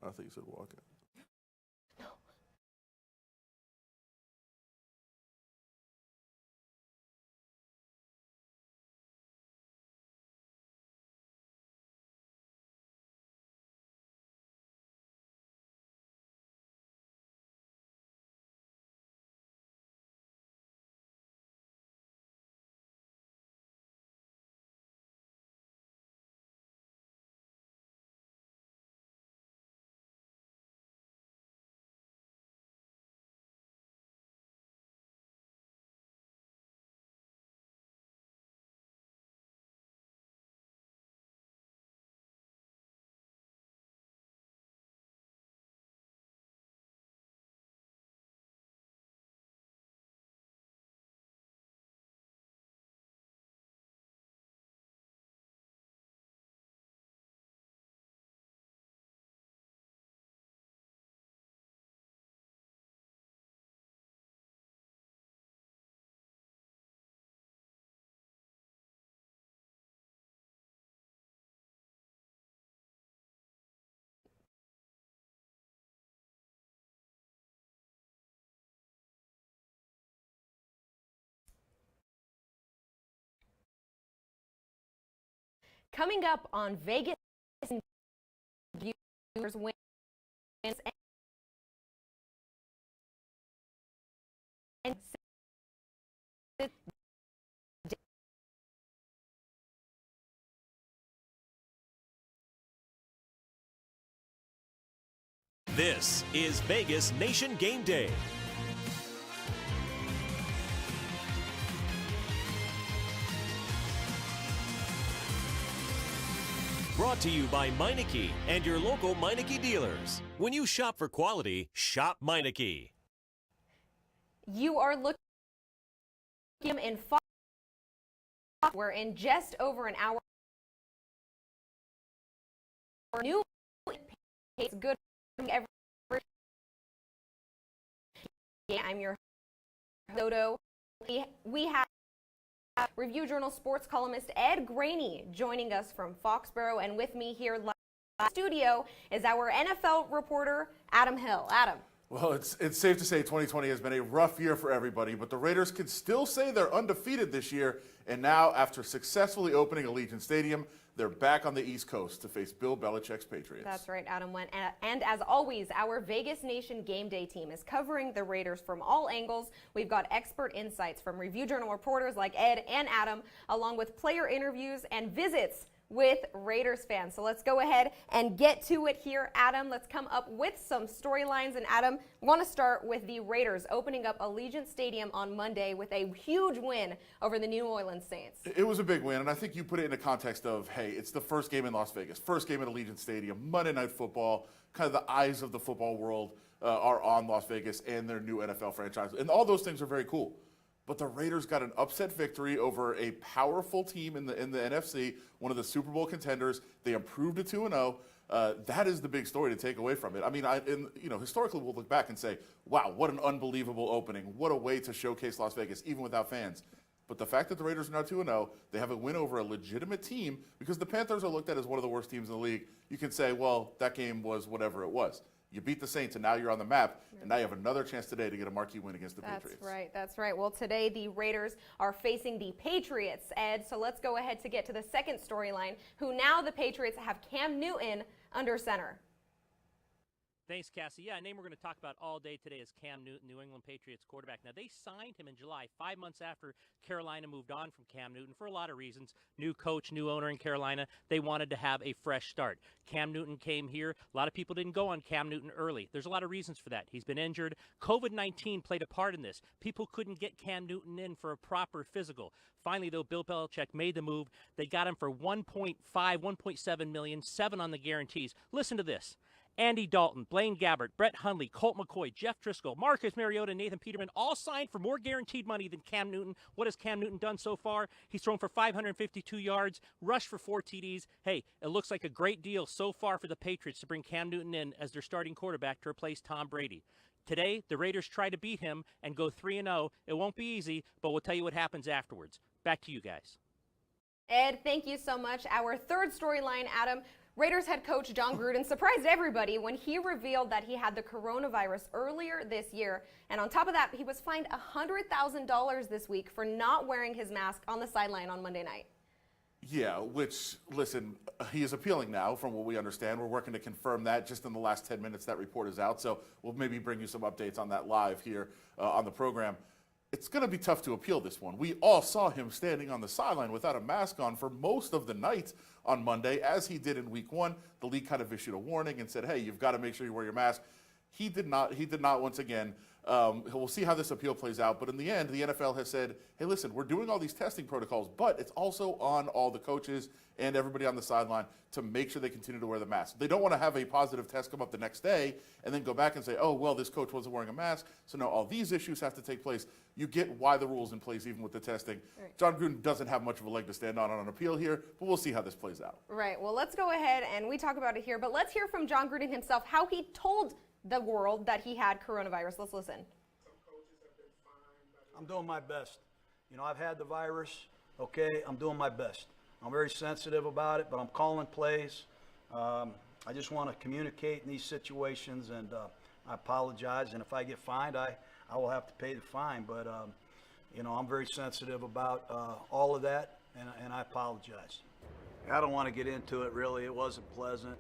I think you said walk in. Coming up on Vegas viewers wins and This is Vegas Nation Gameday. Brought to you by Meineke and your local Meineke dealers. When you shop for quality, shop Meineke. You are looking in Foxborough. We're in just over an hour. New it's good every. I'm your Dodo. We have Review Journal sports columnist Ed Graney joining us from Foxborough, and with me here live in the studio is our NFL reporter Adam Hill. Adam. Well, it's safe to say 2020 has been a rough year for everybody, but the Raiders can still say they're undefeated this year. And now, after successfully opening Allegiant Stadium, they're back on the East Coast to face Bill Belichick's Patriots. That's right, Adam went. And as always, our Vegas Nation Gameday team is covering the Raiders from all angles. We've got expert insights from Review Journal reporters like Ed and Adam, along with player interviews and visits with Raiders fans. So let's go ahead and get to it here, Adam. Let's come up with some storylines. And Adam, we want to start with the Raiders opening up Allegiant Stadium on Monday with a huge win over the New Orleans Saints. It was a big win, and I think you put it in the context of, hey, it's the first game in Las Vegas, first game at Allegiant Stadium, Monday Night Football, kind of the eyes of the football world are on Las Vegas and their new NFL franchise. And all those things are very cool. But the Raiders got an upset victory over a powerful team in the NFC, one of the Super Bowl contenders. They improved to 2-0. That is the big story to take away from it. I mean, historically we'll look back and say, wow, what an unbelievable opening. What a way to showcase Las Vegas, even without fans. But the fact that the Raiders are now 2-0, they have a win over a legitimate team, because the Panthers are looked at as one of the worst teams in the league. You can say, well, that game was whatever it was. You beat the Saints, and now you're on the map, and now you have another chance today to get a marquee win against the Patriots. That's right. Well, today the Raiders are facing the Patriots, Ed. So let's go ahead to get to the second storyline, who now the Patriots have Cam Newton under center. Thanks, Cassie. Yeah, a name we're going to talk about all day today is Cam Newton, New England Patriots quarterback. Now, they signed him in July, 5 months after Carolina moved on from Cam Newton for a lot of reasons. New coach, new owner in Carolina. They wanted to have a fresh start. Cam Newton came here. A lot of people didn't go on Cam Newton early. There's a lot of reasons for that. He's been injured. COVID-19 played a part in this. People couldn't get Cam Newton in for a proper physical. Finally, though, Bill Belichick made the move. They got him for $1.5, $1.7 million, 7 on the guarantees. Listen to this. Andy Dalton, Blaine Gabbert, Brett Hundley, Colt McCoy, Jeff Driscoll, Marcus Mariota, Nathan Peterman, all signed for more guaranteed money than Cam Newton. What has Cam Newton done so far? He's thrown for 552 yards, rushed for 4 TDs. Hey, it looks like a great deal so far for the Patriots to bring Cam Newton in as their starting quarterback to replace Tom Brady. Today, the Raiders try to beat him and go 3-0. It won't be easy, but we'll tell you what happens afterwards. Back to you guys. Ed, thank you so much. Our third storyline, Adam, Raiders head coach John Gruden surprised everybody when he revealed that he had the coronavirus earlier this year. And on top of that, he was fined $100,000 this week for not wearing his mask on the sideline on Monday night. Yeah, which, listen, he is appealing now from what we understand. We're working to confirm that just in the last 10 minutes that report is out. So we'll maybe bring you some updates on that live here on the program. It's going to be tough to appeal this one. We all saw him standing on the sideline without a mask on for most of the night on Monday, as he did in week 1. The league kind of issued a warning and said, hey, you've got to make sure you wear your mask. He did not once again. We'll see how this appeal plays out. But in the end, the NFL has said, hey, listen, we're doing all these testing protocols, but it's also on all the coaches and everybody on the sideline to make sure they continue to wear the mask. They don't want to have a positive test come up the next day and then go back and say, oh, well, this coach wasn't wearing a mask, so now all these issues have to take place. You get why the rule's in place even with the testing. Right. John Gruden doesn't have much of a leg to stand on an appeal here, but we'll see how this plays out. Right. Well, let's go ahead and we talk about it here, but let's hear from John Gruden himself, how he told the world that he had coronavirus. Let's listen. I'm doing my best. You know, I've had the virus, okay? I'm doing my best. I'm very sensitive about it, but I'm calling plays. I just want to communicate in these situations, and I apologize. And if I get fined, I will have to pay the fine. But, you know, I'm very sensitive about all of that, and I apologize. I don't want to get into it, really. It wasn't pleasant.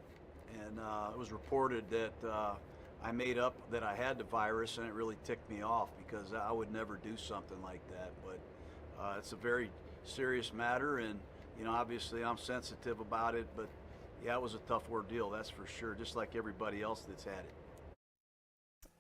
And it was reported that I made up that I had the virus, and it really ticked me off because I would never do something like that. But it's a very serious matter, and you know, obviously I'm sensitive about it. But yeah, it was a tough ordeal, that's for sure, just like everybody else that's had it.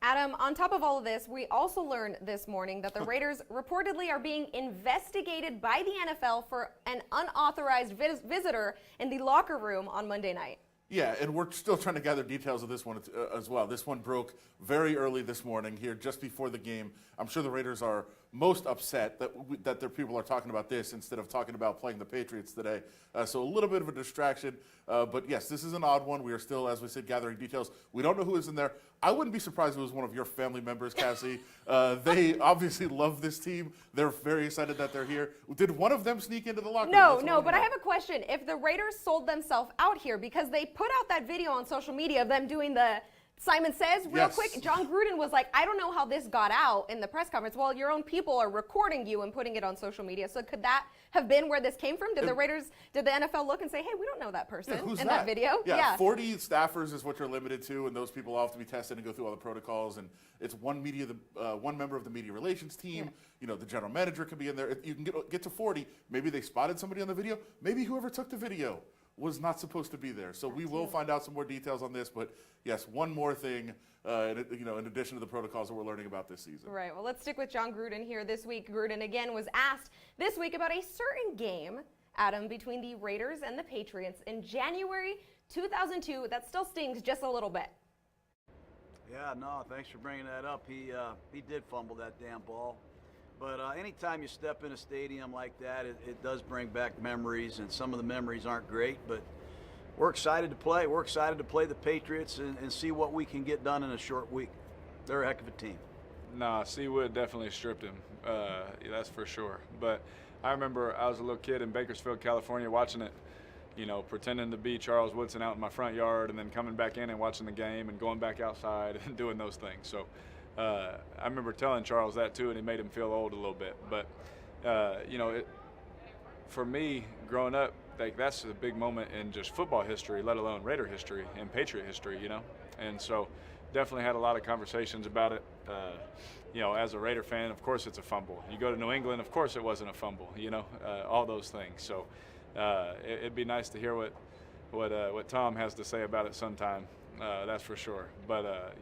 Adam, on top of all of this, we also learned this morning that the Raiders reportedly are being investigated by the NFL for an unauthorized visitor in the locker room on Monday night. Yeah, and we're still trying to gather details of this one as well. This one broke very early this morning here, just before the game. I'm sure the Raiders are most upset that their people are talking about this instead of talking about playing the Patriots today. So a little bit of a distraction. But yes, this is an odd one. We are still, as we said, gathering details. We don't know who is in there. I wouldn't be surprised if it was one of your family members, Cassie. They obviously love this team. They're very excited that they're here. Did one of them sneak into the locker room? No, but I have a question. If the Raiders sold themselves out here, because they put out that video on social media of them doing the Simon Says real quick, John Gruden was like, I don't know how this got out in the press conference. Well, your own people are recording you and putting it on social media. So could that have been where this came from? Did the NFL look and say, hey, we don't know that person in that video? Yeah, 40 staffers is what you're limited to, and those people all have to be tested and go through all the protocols. And it's one member of the media relations team. Yeah. You know, the general manager can be in there. You can get to 40. Maybe they spotted somebody on the video. Maybe whoever took the video was not supposed to be there. So we will find out some more details on this. But yes, one more thing, in addition to the protocols that we're learning about this season. Right. Well, let's stick with John Gruden here this week. Gruden again was asked this week about a certain game, Adam, between the Raiders and the Patriots in January 2002 that still stings just a little bit. Yeah, no, thanks for bringing that up. He did fumble that damn ball. But anytime you step in a stadium like that, it does bring back memories, and some of the memories aren't great, but we're excited to play. We're excited to play the Patriots and see what we can get done in a short week. They're a heck of a team. Nah, Seawood definitely stripped him. That's for sure. But I remember I was a little kid in Bakersfield, California, watching it, you know, pretending to be Charles Woodson out in my front yard and then coming back in and watching the game and going back outside and doing those things. So I remember telling Charles that too, and it made him feel old a little bit. But, for me, growing up, like, that's a big moment in just football history, let alone Raider history and Patriot history, you know. And so definitely had a lot of conversations about it. As a Raider fan, of course it's a fumble. You go to New England, of course it wasn't a fumble, all those things. So it'd be nice to hear what Tom has to say about it sometime, that's for sure. But,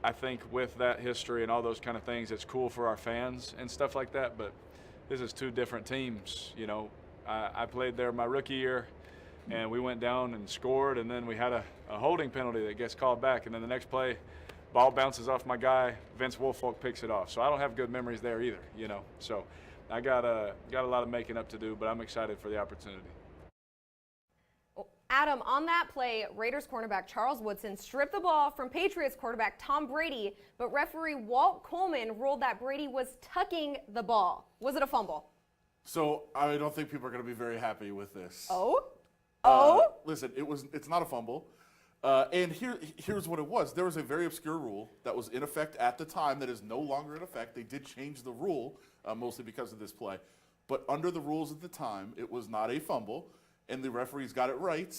I think with that history and all those kind of things, it's cool for our fans and stuff like that, but this is two different teams. I played there my rookie year, and we went down and scored, and then we had a holding penalty that gets called back, and then the next play, ball bounces off my guy, Vince Wilfork picks it off. So I don't have good memories there either, So I got a lot of making up to do, but I'm excited for the opportunity. Adam, on that play, Raiders cornerback Charles Woodson stripped the ball from Patriots quarterback Tom Brady, but referee Walt Coleman ruled that Brady was tucking the ball. Was it a fumble? So I don't think people are going to be very happy with this. Oh? Listen, it's not a fumble. And here's what it was. There was a very obscure rule that was in effect at the time that is no longer in effect. They did change the rule, mostly because of this play. But under the rules at the time, it was not a fumble, and the referees got it right.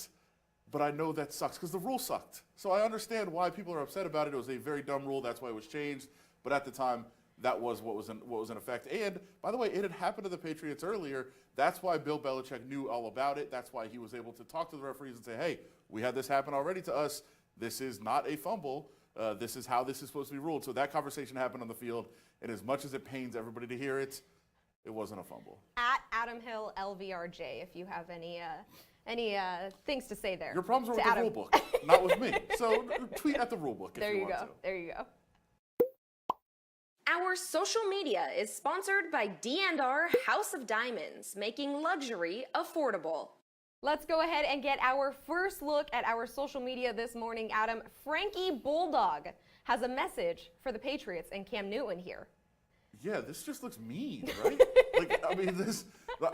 But I know that sucks because the rule sucked. So I understand why people are upset about it. It was a very dumb rule. That's why it was changed. But at the time, that was what was in effect. And, by the way, it had happened to the Patriots earlier. That's why Bill Belichick knew all about it. That's why he was able to talk to the referees and say, hey, we had this happen already to us. This is not a fumble. This is how this is supposed to be ruled. So that conversation happened on the field. And as much as it pains everybody to hear it, it wasn't a fumble. At Adam Hill LVRJ, if you have any things to say there. Your problems are with Adam. the rule book, not with me. So tweet at the rule book if There you you want go. to. There you go. Our social media is sponsored by D&R House of Diamonds, making luxury affordable. Let's go ahead and get our first look at our social media this morning. Adam, Frankie Bulldog has a message for the Patriots and Cam Newton here. Yeah, this just looks mean, right?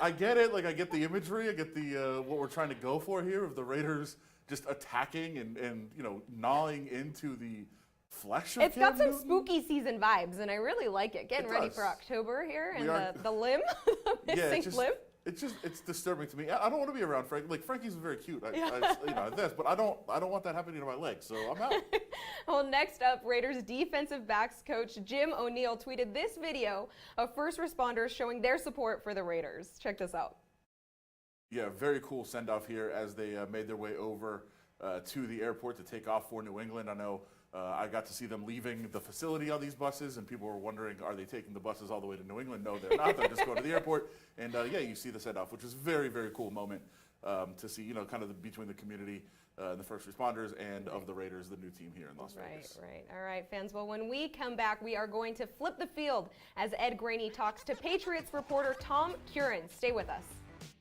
I get it. Like, I get the imagery. I get the what we're trying to go for here of the Raiders just attacking and gnawing into the flesh of It's got Cam some Newton. spooky season vibes, and I really like it. Getting ready does. for October here, and We are- the limb, the missing limb. It's disturbing to me. I don't want to be around Frank. Like, Frankie's very cute. But I don't want that happening to my leg. So I'm out. Well, next up, Raiders defensive backs coach Jim O'Neill tweeted this video of first responders showing their support for the Raiders. Check this out. Yeah, very cool send-off here as they made their way over to the airport to take off for New England. I know I got to see them leaving the facility on these buses, and people were wondering, are they taking the buses all the way to New England? No, they're not. They're just going to the airport. And, you see the send-off, which is a very, very cool moment to see, kind of between the community, the first responders, and of the Raiders, the new team here in Las Vegas. Right. All right, fans. Well, when we come back, we are going to flip the field as Ed Graney talks to Patriots reporter Tom Curran. Stay with us.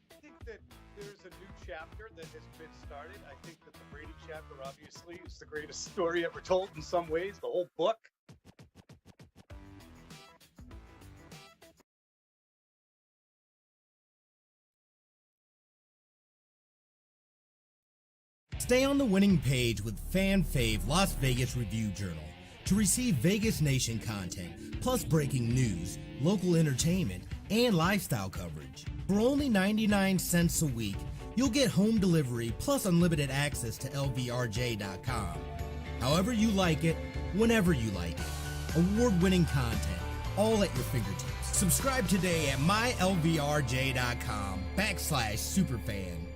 I think that there's a new chapter that has been started. I think that the Brady chapter, obviously, is the greatest story ever told in some ways, the whole book. Stay on the winning page with Fan Fave Las Vegas Review Journal to receive Vegas Nation content, plus breaking news, local entertainment, and lifestyle coverage. For only 99 cents a week, you'll get home delivery plus unlimited access to LVRJ.com. However you like it, whenever you like it. Award-winning content, all at your fingertips. Subscribe today at mylvrj.com/superfan.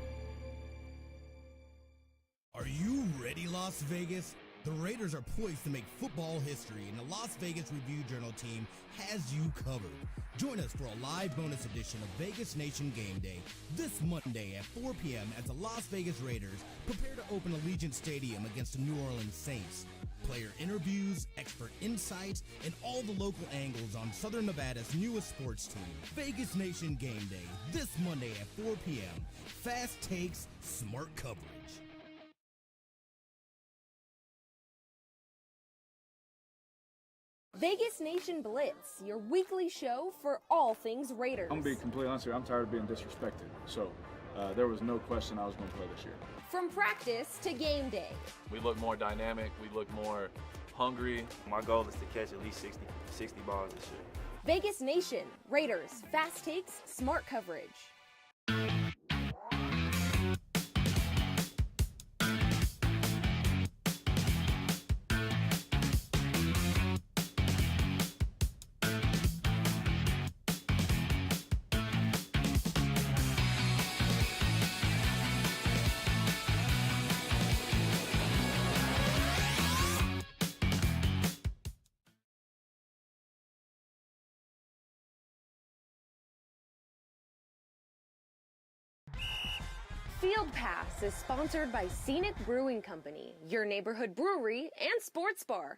Are you ready, Las Vegas? The Raiders are poised to make football history, and the Las Vegas Review Journal team has you covered. Join us for a live bonus edition of Vegas Nation Gameday this Monday at 4 p.m. as the Las Vegas Raiders prepare to open Allegiant Stadium against the New Orleans Saints. Player interviews, expert insights, and all the local angles on Southern Nevada's newest sports team. Vegas Nation Gameday this Monday at 4 p.m. Fast takes, smart coverage. Vegas Nation Blitz, your weekly show for all things Raiders. I'm being completely honest here. I'm tired of being disrespected. So there was no question I was going to play this year. From practice to game day. We look more dynamic. We look more hungry. My goal is to catch at least 60 balls this year. Vegas Nation, Raiders, fast takes, smart coverage. Field Pass is sponsored by Scenic Brewing Company, your neighborhood brewery and sports bar.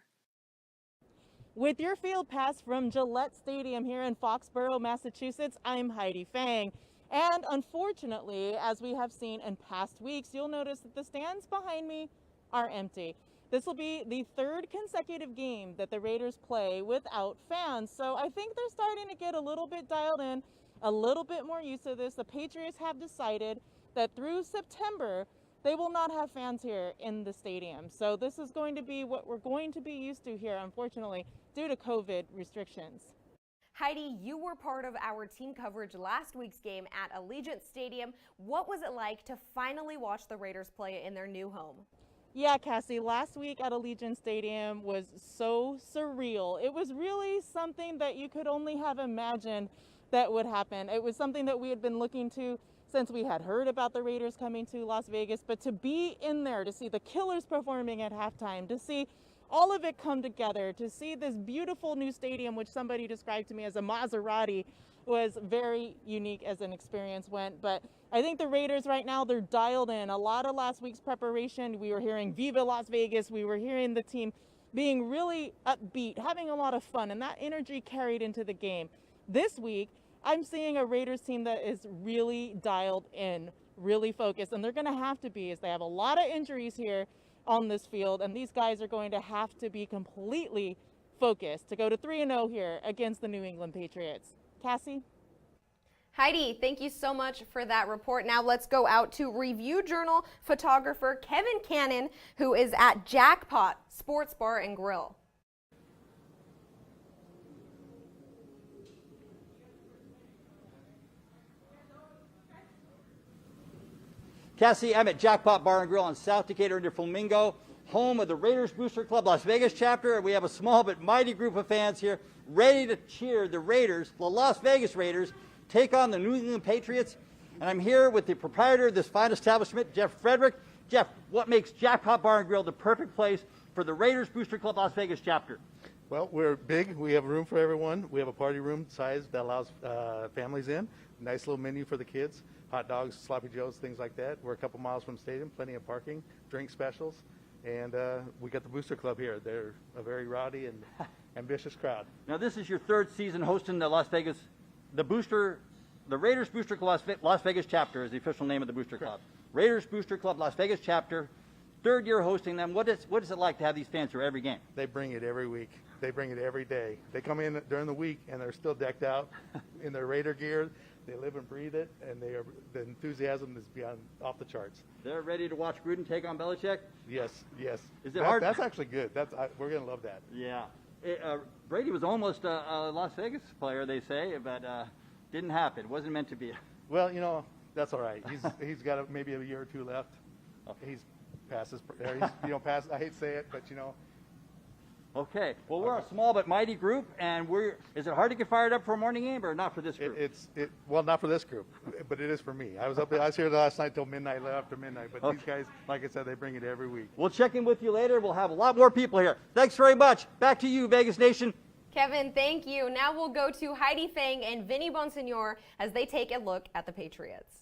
With your Field Pass from Gillette Stadium here in Foxborough, Massachusetts, I'm Heidi Fang. And unfortunately, as we have seen in past weeks, you'll notice that the stands behind me are empty. This will be the third consecutive game that the Raiders play without fans. So I think they're starting to get a little bit dialed in, a little bit more used to this. The Patriots have decided that through September, they will not have fans here in the stadium. So this is going to be what we're going to be used to here, unfortunately, due to COVID restrictions. Heidi, you were part of our team coverage last week's game at Allegiant Stadium. What was it like to finally watch the Raiders play in their new home? Yeah, Cassie, last week at Allegiant Stadium was so surreal. It was really something that you could only have imagined that would happen. It was something that we had been looking to since we had heard about the Raiders coming to Las Vegas, but to be in there, to see the Killers performing at halftime, to see all of it come together, to see this beautiful new stadium, which somebody described to me as a Maserati, was very unique as an experience went. But I think the Raiders right now, they're dialed in. A lot of last week's preparation, we were hearing Viva Las Vegas, we were hearing the team being really upbeat, having a lot of fun, and that energy carried into the game. This week, I'm seeing a Raiders team that is really dialed in, really focused, and they're going to have to be, as they have a lot of injuries here on this field, and these guys are going to have to be completely focused to go to 3-0 here against the New England Patriots. Cassie? Heidi, thank you so much for that report. Now let's go out to Review Journal photographer Kevin Cannon, who is at Jackpot Sports Bar and Grill. Cassie, I'm at Jackpot Bar and Grill on South Decatur into Flamingo, home of the Raiders Booster Club Las Vegas chapter, and we have a small but mighty group of fans here ready to cheer the Raiders, the Las Vegas Raiders, take on the New England Patriots. And I'm here with the proprietor of this fine establishment, Jeff Frederick. Jeff, what makes Jackpot Bar and Grill the perfect place for the Raiders Booster Club Las Vegas chapter? Well, we're big. We have room for everyone. We have a party room size that allows families in. Nice little menu for the kids. Hot dogs, sloppy joes, things like that. We're a couple miles from the stadium, plenty of parking, drink specials, and we got the Booster Club here. They're a very rowdy and ambitious crowd. Now, this is your third season hosting the Raiders Booster Club Las Vegas chapter is the official name of the Booster Club. Raiders Booster Club Las Vegas chapter, third year hosting them. What is it like to have these fans here every game? They bring it every week. They bring it every day. They come in during the week and they're still decked out in their Raider gear. They live and breathe it, and the enthusiasm is beyond off the charts. They're ready to watch Gruden take on Belichick? Yes. Is it hard? That's actually good. We're going to love that. Yeah. Brady was almost a Las Vegas player, they say, but didn't happen. It wasn't meant to be. Well, that's all right. He's got maybe a year or two left. He's past his. Past. I hate to say it, but Okay. Well, we're a small but mighty group, and is it hard to get fired up for a morning game, or not for this group? Well, not for this group, but it is for me. I was here last night till midnight, after midnight. But These guys, like I said, they bring it every week. We'll check in with you later. We'll have a lot more people here. Thanks very much. Back to you, Vegas Nation. Kevin, thank you. Now we'll go to Heidi Fang and Vinny Bonsignor as they take a look at the Patriots.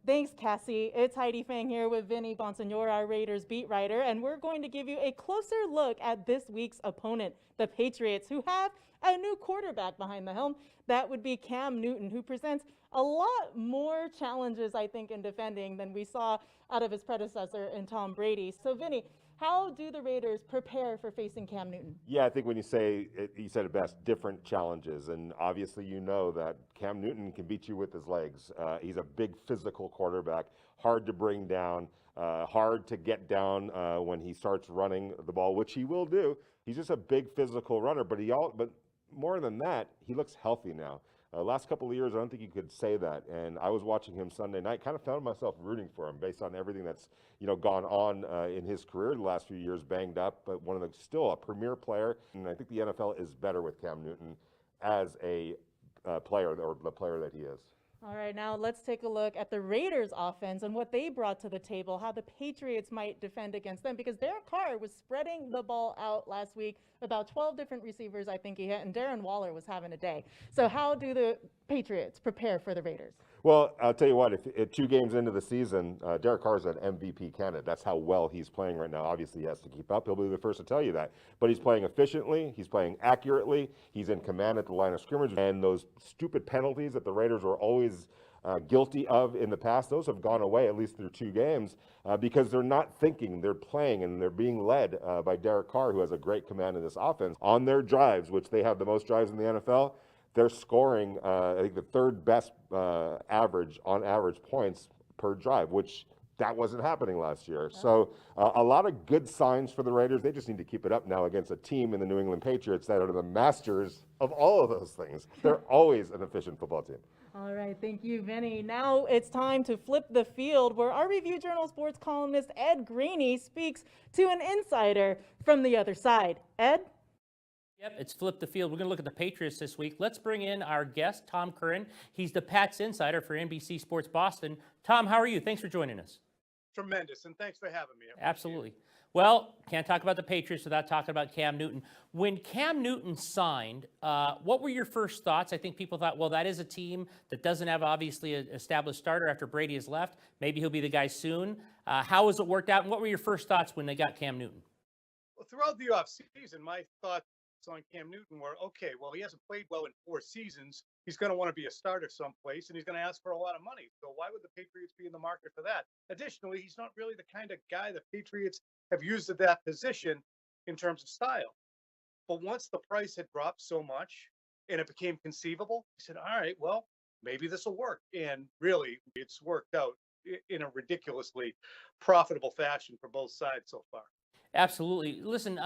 Thanks, Cassie. It's Heidi Fang here with Vinny Bonsignor, our Raiders beat writer, and we're going to give you a closer look at this week's opponent, the Patriots, who have a new quarterback behind the helm. That would be Cam Newton, who presents a lot more challenges, I think, in defending than we saw out of his predecessor in Tom Brady. So, Vinny, how do the Raiders prepare for facing Cam Newton? Yeah, I think when you say it, you said it best, different challenges. And obviously you know that Cam Newton can beat you with his legs. He's a big physical quarterback, hard to bring down, hard to get down when he starts running the ball, which he will do. He's just a big physical runner, but more than that, he looks healthy now. Last couple of years, I don't think you could say that. And I was watching him Sunday night, kind of found myself rooting for him based on everything that's gone on in his career the last few years, banged up, but still a premier player. And I think the NFL is better with Cam Newton as a player, or the player that he is. All right, now let's take a look at the Raiders offense and what they brought to the table, how the Patriots might defend against them, because Derek Carr was spreading the ball out last week, about 12 different receivers I think he hit, and Darren Waller was having a day. So how do the Patriots prepare for the Raiders? Well, I'll tell you what, if 2 games into the season, Derek Carr is an MVP candidate. That's how well he's playing right now. Obviously, he has to keep up. He'll be the first to tell you that. But he's playing efficiently. He's playing accurately. He's in command at the line of scrimmage. And those stupid penalties that the Raiders were always guilty of in the past, those have gone away, at least through 2 games, because they're not thinking, they're playing, and they're being led by Derek Carr, who has a great command of this offense. On their drives, which they have the most drives in the NFL, they're scoring, I think, the third best average points per drive, which that wasn't happening last year. So a lot of good signs for the Raiders. They just need to keep it up now against a team in the New England Patriots that are the masters of all of those things. They're always an efficient football team. All right, thank you, Vinny. Now it's time to flip the field, where our Review Journal sports columnist Ed Graney speaks to an insider from the other side. Ed? Yep, it's Flip the Field. We're going to look at the Patriots this week. Let's bring in our guest, Tom Curran. He's the Pats insider for NBC Sports Boston. Tom, how are you? Thanks for joining us. Tremendous, and thanks for having me. Absolutely. Well, can't talk about the Patriots without talking about Cam Newton. When Cam Newton signed, what were your first thoughts? I think people thought, well, that is a team that doesn't have obviously an established starter after Brady has left. Maybe he'll be the guy soon. How has it worked out, and what were your first thoughts when they got Cam Newton? Well, throughout the offseason, my thoughts on Cam Newton were, okay, well, he hasn't played well in 4 seasons. He's going to want to be a starter someplace, and he's going to ask for a lot of money. So why would the Patriots be in the market for that? Additionally, he's not really the kind of guy the Patriots have used at that position in terms of style. But once the price had dropped so much and it became conceivable, he said, all right, well, maybe this will work. And really, it's worked out in a ridiculously profitable fashion for both sides so far. Absolutely. Listen,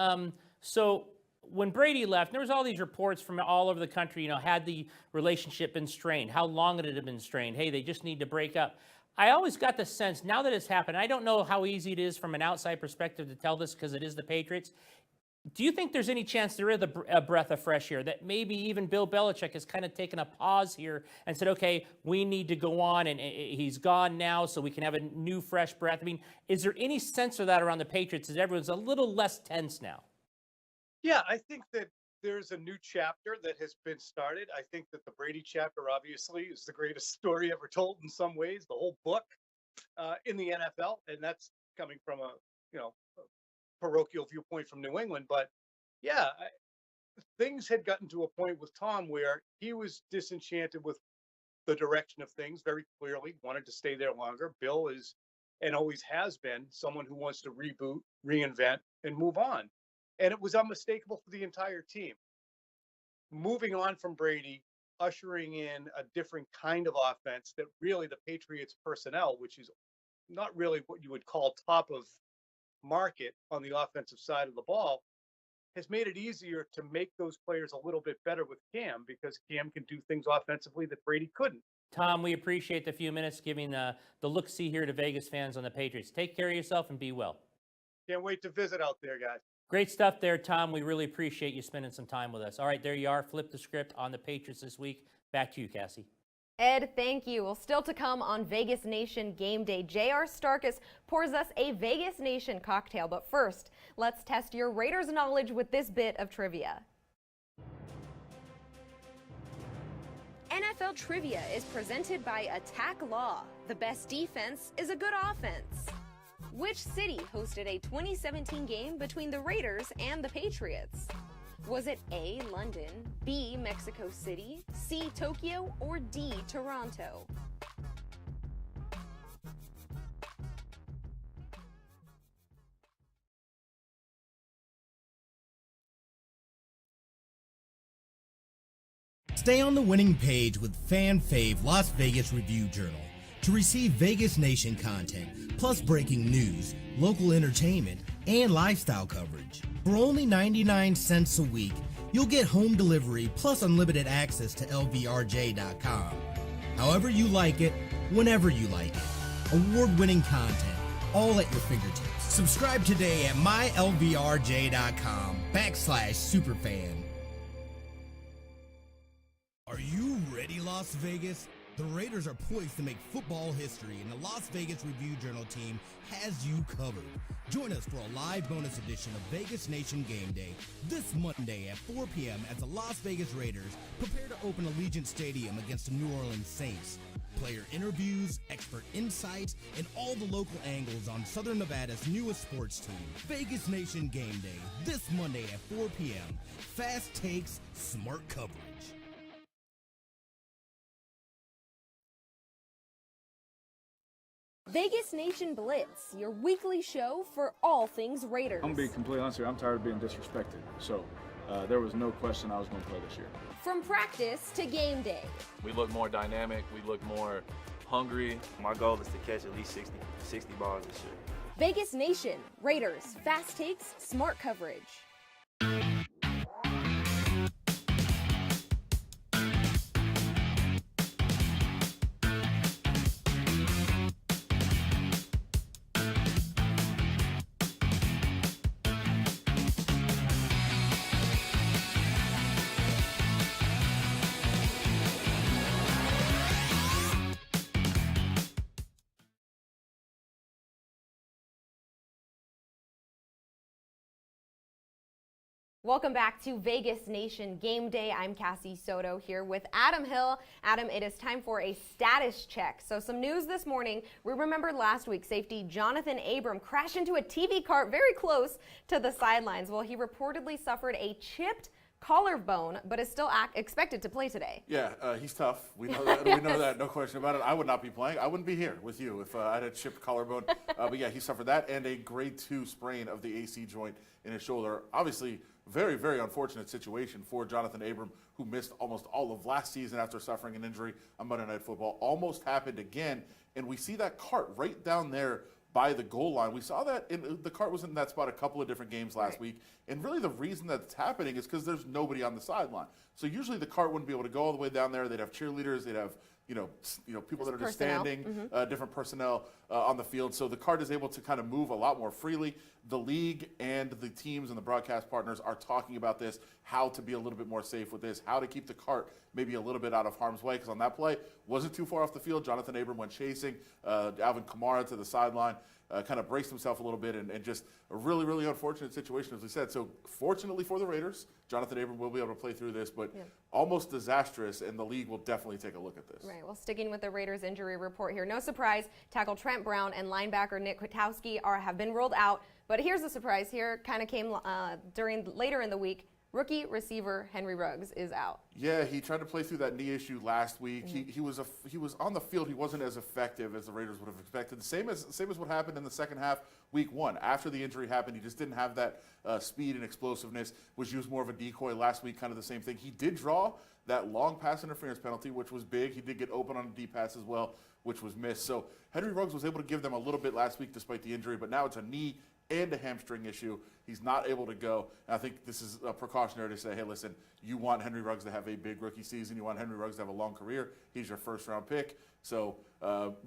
so when Brady left, there was all these reports from all over the country, had the relationship been strained? How long had it been strained? Hey, they just need to break up. I always got the sense, now that it's happened, I don't know how easy it is from an outside perspective to tell this because it is the Patriots. Do you think there's any chance there is a breath of fresh air, that maybe even Bill Belichick has kind of taken a pause here and said, okay, we need to go on, and he's gone now so we can have a new fresh breath? I mean, is there any sense of that around the Patriots as everyone's a little less tense now? Yeah, I think that there's a new chapter that has been started. I think that the Brady chapter, obviously, is the greatest story ever told in some ways, the whole book in the NFL. And that's coming from a parochial viewpoint from New England. But yeah, things had gotten to a point with Tom where he was disenchanted with the direction of things very clearly, wanted to stay there longer. Bill is, and always has been, someone who wants to reboot, reinvent, and move on. And it was unmistakable for the entire team. Moving on from Brady, ushering in a different kind of offense that really the Patriots personnel, which is not really what you would call top of market on the offensive side of the ball, has made it easier to make those players a little bit better with Cam, because Cam can do things offensively that Brady couldn't. Tom, we appreciate the few minutes giving the look-see here to Vegas fans on the Patriots. Take care of yourself and be well. Can't wait to visit out there, guys. Great stuff there, Tom. We really appreciate you spending some time with us. All right, there you are. Flip the script on the Patriots this week. Back to you, Cassie. Ed, thank you. Well, still to come on Vegas Nation Game Day, J.R. Starkus pours us a Vegas Nation cocktail. But first, let's test your Raiders knowledge with this bit of trivia. NFL Trivia is presented by Attack Law. The best defense is a good offense. Which city hosted a 2017 game between the Raiders and the Patriots? Was it A, London, B, Mexico City, C, Tokyo, or D, Toronto? Stay on the winning page with Fan Fave Las Vegas Review Journal to receive Vegas Nation content, plus breaking news, local entertainment, and lifestyle coverage. For only 99 cents a week, you'll get home delivery plus unlimited access to LVRJ.com. However you like it, whenever you like it. Award-winning content, all at your fingertips. Subscribe today at mylvrj.com/superfan. Are you ready, Las Vegas? The Raiders are poised to make football history, and the Las Vegas Review Journal team has you covered. Join us for a live bonus edition of Vegas Nation Gameday this Monday at 4 p.m. as the Las Vegas Raiders prepare to open Allegiant Stadium against the New Orleans Saints. Player interviews, expert insights, and all the local angles on Southern Nevada's newest sports team. Vegas Nation Gameday this Monday at 4 p.m. Fast takes, smart coverage. Vegas Nation Blitz, your weekly show for all things Raiders. I'm going to be completely honest here. I'm tired of being disrespected. So there was no question I was going to play this year. From practice to game day. We look more dynamic. We look more hungry. My goal is to catch at least 60 balls this year. Vegas Nation, Raiders, fast takes, smart coverage. Welcome back to Vegas Nation Game Day. I'm Cassie Soto here with Adam Hill. Adam, it is time for a status check. So some news this morning. We remembered last week safety Jonathan Abram crashed into a TV cart very close to the sidelines. Well, he reportedly suffered a chipped collarbone, but is still expected to play today. Yeah, he's tough. We know that. We know that. No question about it. I would not be playing. I wouldn't be here with you if I had a chipped collarbone. But yeah, he suffered that and a grade 2 sprain of the AC joint in his shoulder. Obviously, very, very unfortunate situation for Jonathan Abram, who missed almost all of last season after suffering an injury on Monday Night Football. Almost happened again, and we see that cart right down there by the goal line. We saw that the cart was in that spot a couple of different games last week, and really the reason that's happening is because there's nobody on the sideline. So usually the cart wouldn't be able to go all the way down there. They'd have cheerleaders, they'd have people that are just standing, different personnel on the field. So the cart is able to kind of move a lot more freely. The league and the teams and the broadcast partners are talking about this, how to be a little bit more safe with this, how to keep the cart maybe a little bit out of harm's way, because on that play, wasn't too far off the field. Jonathan Abram went chasing Alvin Kamara to the sideline, kind of braced himself a little bit, and just a really, really unfortunate situation, as we said. So fortunately for the Raiders, Jonathan Abram will be able to play through this, but almost disastrous, and the league will definitely take a look at this. Right, well, sticking with the Raiders injury report here, no surprise, tackle Trent Brown and linebacker Nick Kwiatkowski have been ruled out. But here's the surprise here, kind of came later in the week. Rookie receiver Henry Ruggs is out. Yeah, he tried to play through that knee issue last week. He was on the field. He wasn't as effective as the Raiders would have expected. Same as what happened in the second half, week 1. After the injury happened, he just didn't have that speed and explosiveness. Was used more of a decoy last week. Kind of the same thing. He did draw that long pass interference penalty, which was big. He did get open on a deep pass as well, which was missed. So Henry Ruggs was able to give them a little bit last week despite the injury, but now it's a knee and a hamstring issue. He's not able to go. And I think this is a precautionary to say, hey, listen, you want Henry Ruggs to have a big rookie season. You want Henry Ruggs to have a long career. He's your first-round pick. So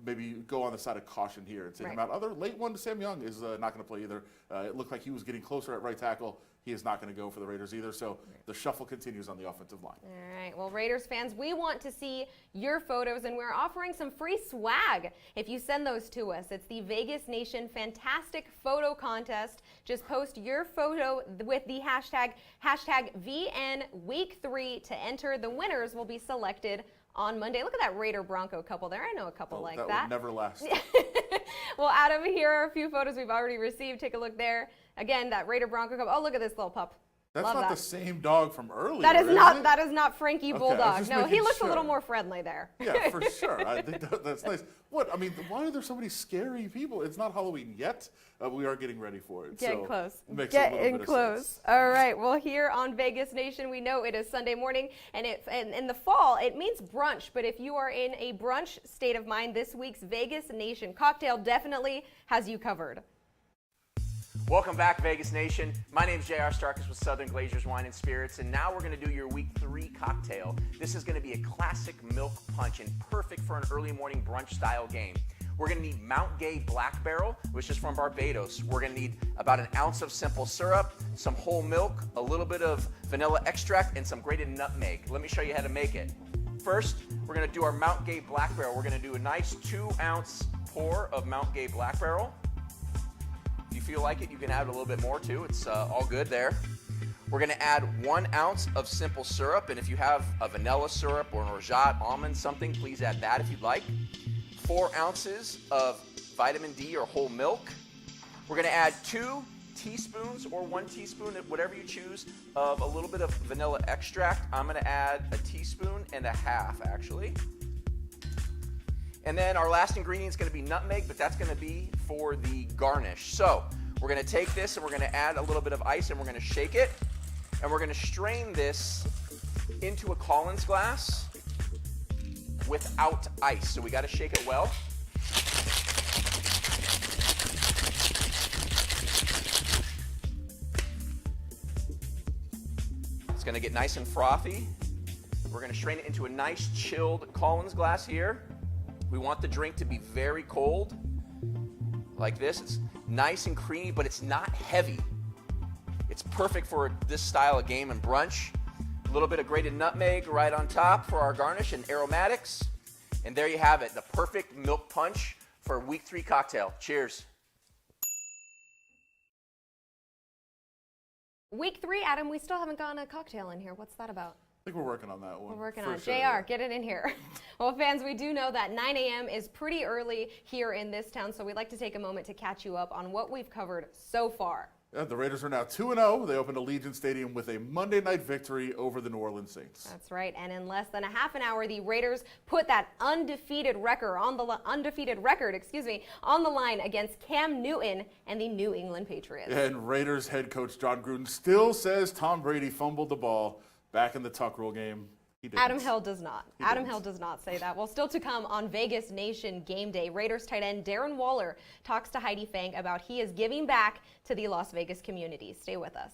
maybe go on the side of caution here and take him out. Other late one to Sam Young is not going to play either. It looked like he was getting closer at right tackle. He is not going to go for the Raiders either. So the shuffle continues on the offensive line. All right. Well, Raiders fans, we want to see your photos, and we're offering some free swag if you send those to us. It's the Vegas Nation Fantastic Photo Contest. Just post your photo with the hashtag VNWeek3 to enter. The winners will be selected on Monday. Look at that Raider Bronco couple there. I know a couple like that. That would never last. Well, Adam, here are a few photos we've already received. Take a look there. Again, that Raider Bronco couple. Oh, look at this little pup. That's Love not that. the same dog from earlier. That is is not. it? That is not Frankie Bulldog. just No, he making looks a little sure. more friendly there. Yeah, for sure. I think that's nice. What? I mean, why are there so many scary people? It's not Halloween yet. We are getting ready for it. Getting so close. It makes a little Getting bit close. Of sense. All right. Well, here on Vegas Nation, we know it is Sunday morning, and in the fall, it means brunch. But if you are in a brunch state of mind, this week's Vegas Nation cocktail definitely has you covered. Welcome back, Vegas Nation. My name is J.R. Starkus with Southern Glazers Wine and Spirits, and now we're going to do your Week 3 cocktail. This is going to be a classic milk punch and perfect for an early morning brunch-style game. We're going to need Mount Gay Black Barrel, which is from Barbados. We're going to need about an ounce of simple syrup, some whole milk, a little bit of vanilla extract, and some grated nutmeg. Let me show you how to make it. First, we're going to do our Mount Gay Black Barrel. We're going to do a nice 2-ounce pour of Mount Gay Black Barrel. If you feel like it, you can add a little bit more too. It's all good there. We're going to add 1 ounce of simple syrup, and if you have a vanilla syrup or an orgeat, almond, something, please add that if you'd like. 4 ounces of vitamin D or whole milk. We're going to add 2 teaspoons or 1 teaspoon, whatever you choose, of a little bit of vanilla extract. I'm going to add a teaspoon and a half, actually. And then our last ingredient is going to be nutmeg, but that's going to be for the garnish. So we're going to take this and we're going to add a little bit of ice and we're going to shake it. And we're going to strain this into a Collins glass without ice. So we got to shake it well. It's going to get nice and frothy. We're going to strain it into a nice chilled Collins glass here. We want the drink to be very cold, like this. It's nice and creamy, but it's not heavy. It's perfect for this style of game and brunch. A little bit of grated nutmeg right on top for our garnish and aromatics. And there you have it, the perfect milk punch for a week 3 cocktail. Cheers. Week 3, Adam, we still haven't gotten a cocktail in here. What's that about? I think we're working on that one. We're working for on it. sure, JR, yeah. get it in here. Well, fans, we do know that 9 a.m. is pretty early here in this town, so we'd like to take a moment to catch you up on what we've covered so far. Yeah, the Raiders are now 2-0. They opened Allegiant Stadium with a Monday night victory over the New Orleans Saints. That's right, and in less than a half an hour, the Raiders put that undefeated record on the line against Cam Newton and the New England Patriots. And Raiders head coach John Gruden still says Tom Brady fumbled the ball back in the Tuck Rule game. He didn't. Adam Hill does not. Adam Hill does not say that. Well, still to come on Vegas Nation Game Day, Raiders tight end Darren Waller talks to Heidi Fang about he is giving back to the Las Vegas community. Stay with us.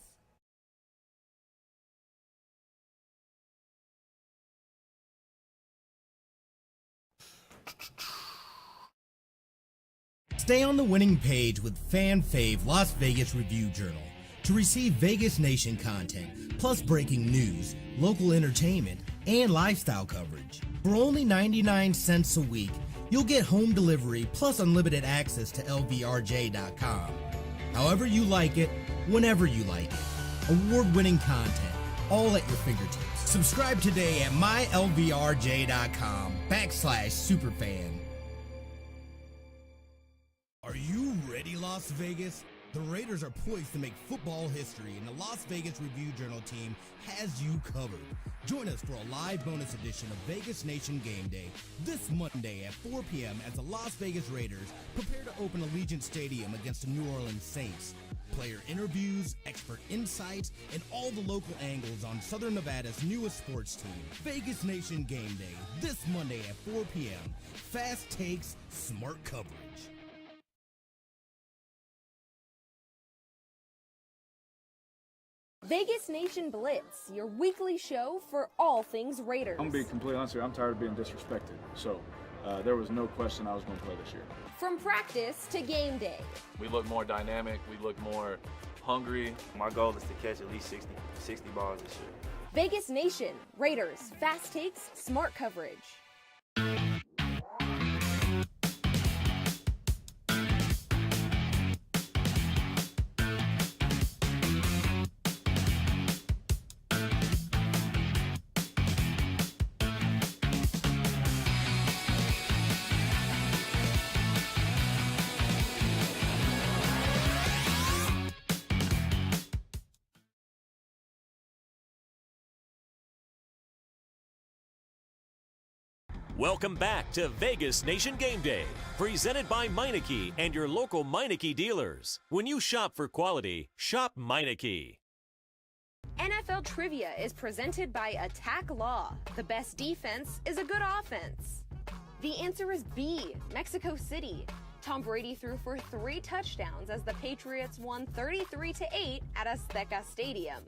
Stay on the winning page with Fan Fave Las Vegas Review Journal to receive Vegas Nation content, plus breaking news, local entertainment, and lifestyle coverage. For only 99 cents a week, you'll get home delivery plus unlimited access to LVRJ.com. However you like it, whenever you like it. Award-winning content, all at your fingertips. Subscribe today at mylvrj.com/superfan. Are you ready, Las Vegas? The Raiders are poised to make football history, and the Las Vegas Review Journal team has you covered. Join us for a live bonus edition of Vegas Nation Game Day this Monday at 4 p.m. as the Las Vegas Raiders prepare to open Allegiant Stadium against the New Orleans Saints. Player interviews, expert insights, and all the local angles on Southern Nevada's newest sports team. Vegas Nation Game Day this Monday at 4 p.m. Fast takes, smart coverage. Vegas Nation Blitz, your weekly show for all things Raiders. I'm being completely honest here. I'm tired of being disrespected. So there was no question I was going to play this year. From practice to game day. We look more dynamic. We look more hungry. My goal is to catch at least 60 balls this year. Vegas Nation, Raiders, fast takes, smart coverage. Welcome back to Vegas Nation Game Day, presented by Meineke and your local Meineke dealers. When you shop for quality, shop Meineke. NFL Trivia is presented by Attack Law. The best defense is a good offense. The answer is B, Mexico City. Tom Brady threw for 3 touchdowns as the Patriots won 33-8 at Azteca Stadium.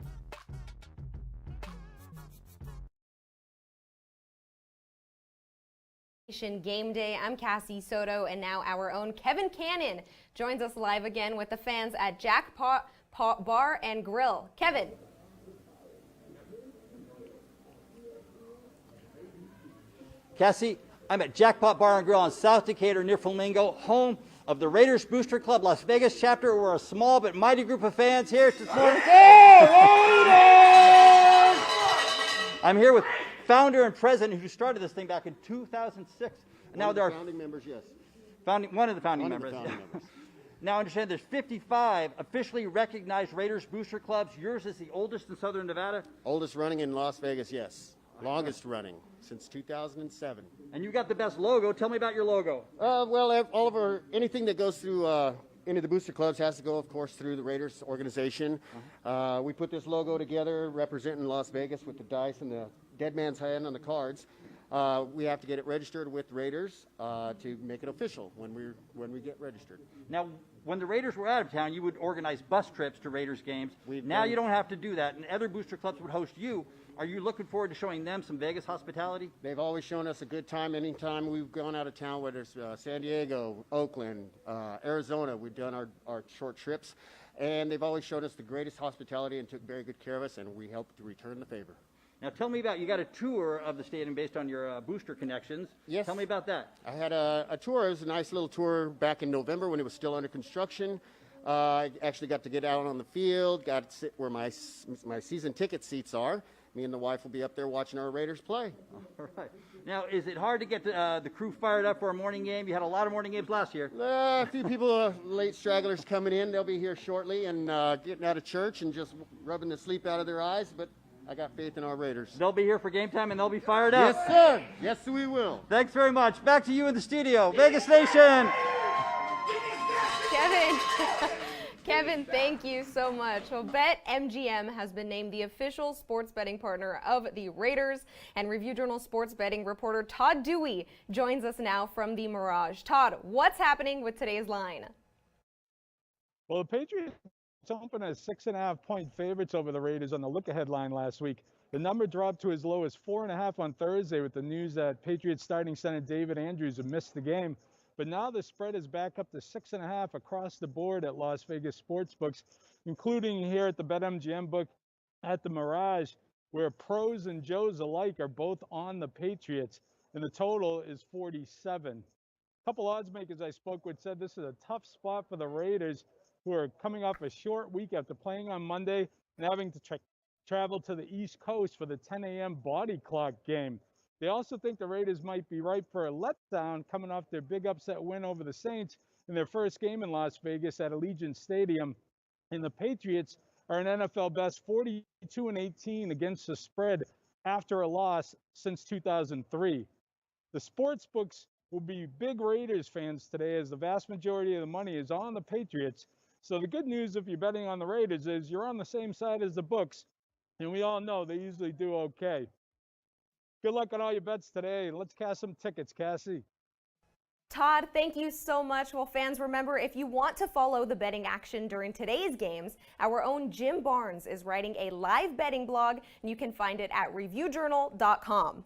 Game Day. I'm Cassie Soto, and now our own Kevin Cannon joins us live again with the fans at Jackpot Bar and Grill. Kevin. Cassie, I'm at Jackpot Bar and Grill on South Decatur near Flamingo, home of the Raiders Booster Club Las Vegas chapter. We're a small but mighty group of fans here this morning. I'm here with founder and president who started this thing back in 2006. Now there are founding members, yes. One of the founding members. Now I understand there's 55 officially recognized Raiders booster clubs. Yours is the oldest in Southern Nevada? Oldest running in Las Vegas, yes. Longest running since 2007. And you got the best logo. Tell me about your logo. Well, all of anything that goes through any of the booster clubs has to go, of course, through the Raiders organization. We put this logo together representing Las Vegas with the dice and the dead man's hand on the cards. We have to get it registered with Raiders to make it official when we get registered. Now, when the Raiders were out of town, you would organize bus trips to Raiders games. Now you don't have to do that, and other booster clubs would host you. Are you looking forward to showing them some Vegas hospitality? They've always shown us a good time anytime we've gone out of town, whether it's San Diego, Oakland, Arizona. We've done our short trips, and they've always shown us the greatest hospitality and took very good care of us, and we help to return the favor. Now tell me about, you got a tour of the stadium based on your booster connections. Yes. Tell me about that. I had a tour. It was a nice little tour back in November when it was still under construction. I actually got to get out on the field, got to sit where my season ticket seats are. Me and the wife will be up there watching our Raiders play. All right. Now, is it hard to get the crew fired up for a morning game? You had a lot of morning games last year. A few people, late stragglers coming in. They'll be here shortly and getting out of church and just rubbing the sleep out of their eyes. But I got faith in our Raiders. They'll be here for game time and they'll be fired up. Yes, sir. Yes, we will. Thanks very much. Back to you in the studio. Vegas Nation. Kevin, thank you so much. Well, BetMGM has been named the official sports betting partner of the Raiders, and Review Journal sports betting reporter Todd Dewey joins us now from the Mirage. Todd, what's happening with today's line? Well, the Patriots opened as 6.5-point favorites over the Raiders on the look-ahead line last week. The number dropped to as low as 4.5 on Thursday with the news that Patriots starting center David Andrews had missed the game. But now the spread is back up to 6.5 across the board at Las Vegas sportsbooks, including here at the BetMGM book at the Mirage, where pros and Joes alike are both on the Patriots, and the total is 47. A couple odds makers I spoke with said this is a tough spot for the Raiders, who are coming off a short week after playing on Monday and having to travel to the East Coast for the 10 a.m. body clock game. They also think the Raiders might be ripe for a letdown coming off their big upset win over the Saints in their first game in Las Vegas at Allegiant Stadium. And the Patriots are an NFL best 42-18 against the spread after a loss since 2003. The sports books will be big Raiders fans today, as the vast majority of the money is on the Patriots. So the good news if you're betting on the Raiders is you're on the same side as the books, and we all know they usually do okay. Good luck on all your bets today. Let's cast some tickets, Cassie. Todd, thank you so much. Well, fans, remember, if you want to follow the betting action during today's games, our own Jim Barnes is writing a live betting blog, and you can find it at reviewjournal.com.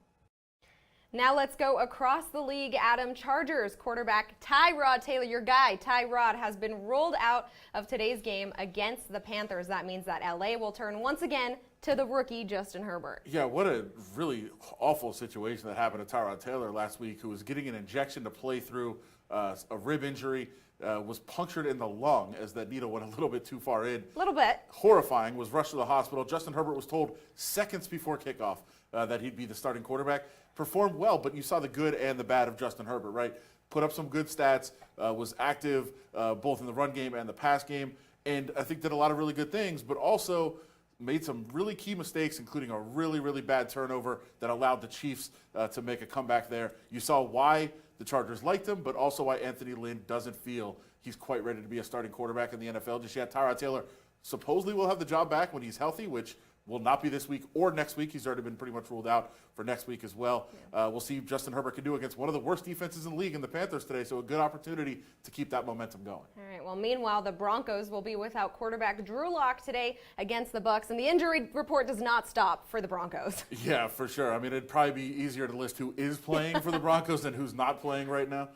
Now let's go across the league. Adam, Chargers quarterback Tyrod Taylor, your guy, Tyrod, has been ruled out of today's game against the Panthers. That means that LA will turn once again to the rookie Justin Herbert. Yeah, what a really awful situation that happened to Tyrod Taylor last week, who was getting an injection to play through a rib injury, was punctured in the lung as that needle went a little bit too far in. A little bit. Horrifying, was rushed to the hospital. Justin Herbert was told seconds before kickoff that he'd be the starting quarterback. Performed well, but you saw the good and the bad of Justin Herbert, right? Put up some good stats, was active both in the run game and the pass game, and I think did a lot of really good things, but also made some really key mistakes, including a really, really bad turnover that allowed the Chiefs to make a comeback there. You saw why the Chargers liked him, but also why Anthony Lynn doesn't feel he's quite ready to be a starting quarterback in the NFL just yet. Tyrod Taylor supposedly will have the job back when he's healthy, which will not be this week or next week. He's already been pretty much ruled out for next week as well. We'll see what Justin Herbert can do against one of the worst defenses in the league in the Panthers today, so a good opportunity to keep that momentum going. All right, well, meanwhile, the Broncos will be without quarterback Drew Lock today against the Bucs, and the injury report does not stop for the Broncos. Yeah, for sure. I mean, it'd probably be easier to list who is playing for the Broncos than who's not playing right now.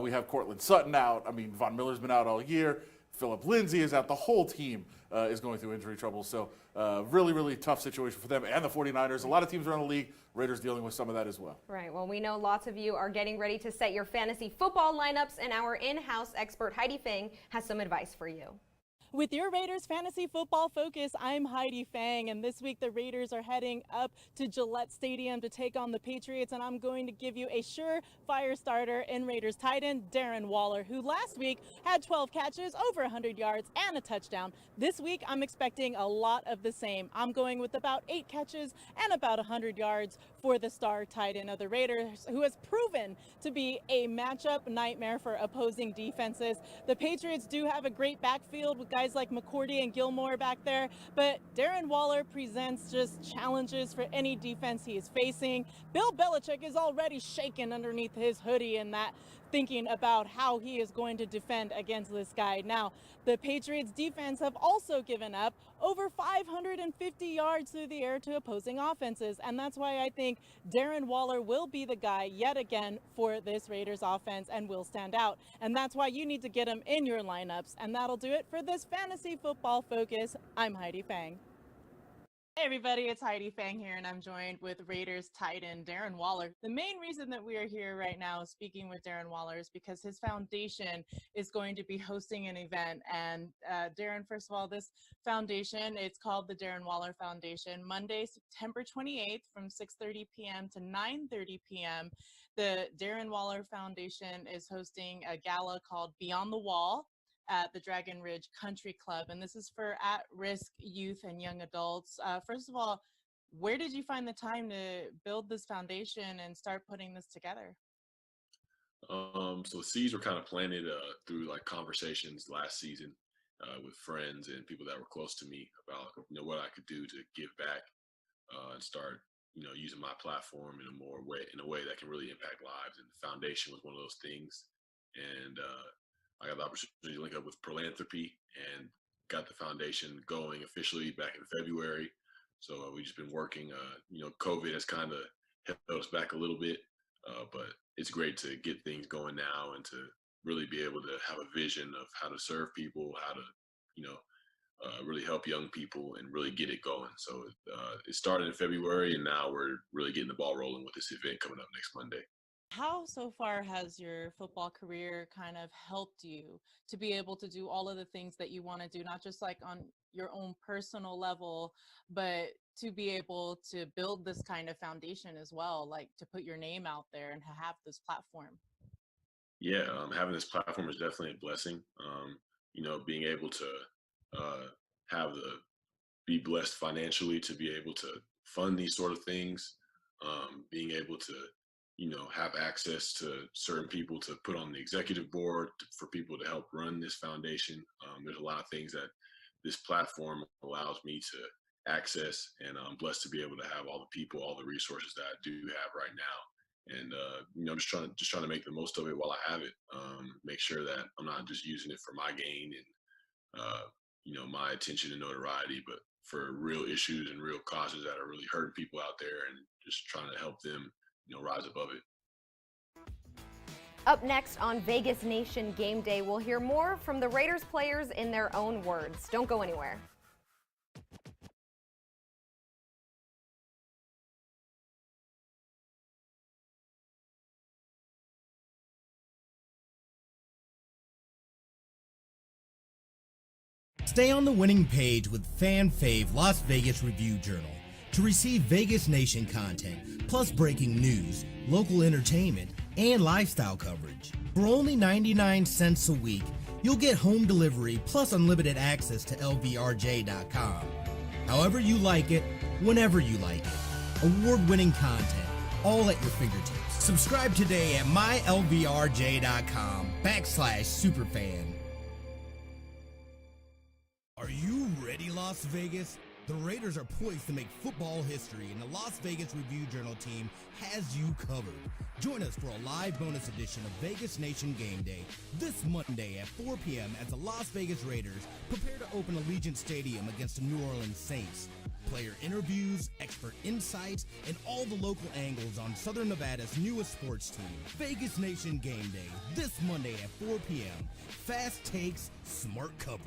We have Cortland Sutton out. I mean, Von Miller's been out all year. Phillip Lindsay is out. The whole team is going through injury trouble. So really, really tough situation for them and the 49ers. A lot of teams around the league, Raiders dealing with some of that as well. Right. Well, we know lots of you are getting ready to set your fantasy football lineups, and our in-house expert Heidi Fang has some advice for you. With your Raiders Fantasy Football Focus, I'm Heidi Fang, and this week the Raiders are heading up to Gillette Stadium to take on the Patriots, and I'm going to give you a surefire starter in Raiders tight end Darren Waller, who last week had 12 catches, over 100 yards, and a touchdown. This week, I'm expecting a lot of the same. I'm going with about 8 catches and about 100 yards for the star tight end of the Raiders, who has proven to be a matchup nightmare for opposing defenses. The Patriots do have a great backfield with guys like McCourty and Gilmore back there, but Darren Waller presents just challenges for any defense he is facing. Bill Belichick is already shaken underneath his hoodie in that, thinking about how he is going to defend against this guy. Now, the Patriots defense have also given up over 550 yards through the air to opposing offenses, and that's why I think Darren Waller will be the guy yet again for this Raiders offense and will stand out. And that's why you need to get him in your lineups, and that'll do it for this Fantasy Football Focus. I'm Heidi Fang. Hey everybody, it's Heidi Fang here, and I'm joined with Raiders tight end Darren Waller. The main reason that we are here right now speaking with Darren Waller is because his foundation is going to be hosting an event. And Darren, first of all, this foundation, it's called the Darren Waller Foundation. Monday, September 28th from 6:30 p.m. to 9:30 p.m. The Darren Waller Foundation is hosting a gala called Beyond the Wall at the Dragon Ridge Country Club, and this is for at-risk youth and young adults. First of all, where did you find the time to build this foundation and start putting this together? So seeds were kind of planted through like conversations last season with friends and people that were close to me about what I could do to give back and start using my platform in a way that can really impact lives. And the foundation was one of those things, and I got the opportunity to link up with philanthropy and got the foundation going officially back in February. So we've just been working. COVID has kind of held us back a little bit, but it's great to get things going now and to really be able to have a vision of how to serve people, how to, really help young people and really get it going. So it started in February, and now we're really getting the ball rolling with this event coming up next Monday. How so far has your football career kind of helped you to be able to do all of the things that you want to do, not just like on your own personal level, but to be able to build this kind of foundation as well, like to put your name out there and to have this platform? Yeah, having this platform is definitely a blessing. Being able to be blessed financially to be able to fund these sort of things, being able to have access to certain people to put on the executive board for people to help run this foundation. There's a lot of things that this platform allows me to access, and I'm blessed to be able to have all the people, all the resources that I do have right now. And just trying to make the most of it while I have it. Make sure that I'm not just using it for my gain and my attention and notoriety, but for real issues and real causes that are really hurting people out there, and just trying to help them rise above it. Up next on Vegas Nation Game Day, we'll hear more from the Raiders players in their own words. Don't go anywhere. Stay on the winning page with Fan Fave Las Vegas Review Journal to receive Vegas Nation content, plus breaking news, local entertainment, and lifestyle coverage. For only 99 cents a week, you'll get home delivery plus unlimited access to LVRJ.com. However you like it, whenever you like it. Award-winning content, all at your fingertips. Subscribe today at mylvrj.com/superfan. Are you ready, Las Vegas? The Raiders are poised to make football history, and the Las Vegas Review Journal team has you covered. Join us for a live bonus edition of Vegas Nation Game Day this Monday at 4 p.m. as the Las Vegas Raiders prepare to open Allegiant Stadium against the New Orleans Saints. Player interviews, expert insights, and all the local angles on Southern Nevada's newest sports team. Vegas Nation Game Day this Monday at 4 p.m. Fast takes, smart coverage.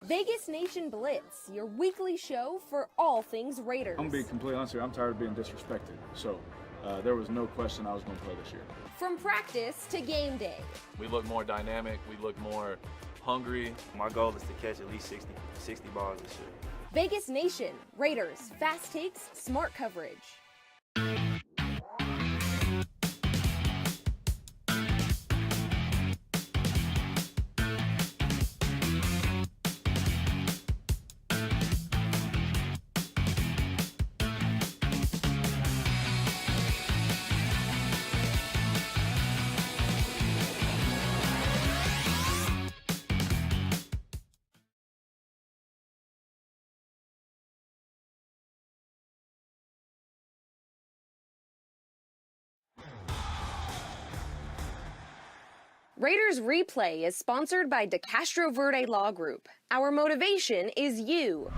Vegas Nation Blitz, your weekly show for all things Raiders. I'm being completely honest here. I'm tired of being disrespected. So there was no question I was going to play this year. From practice to game day. We look more dynamic. We look more hungry. My goal is to catch at least 60 balls this year. Vegas Nation, Raiders, fast takes, smart coverage. Raiders Replay is sponsored by De Castro Verde Law Group. Our motivation is you.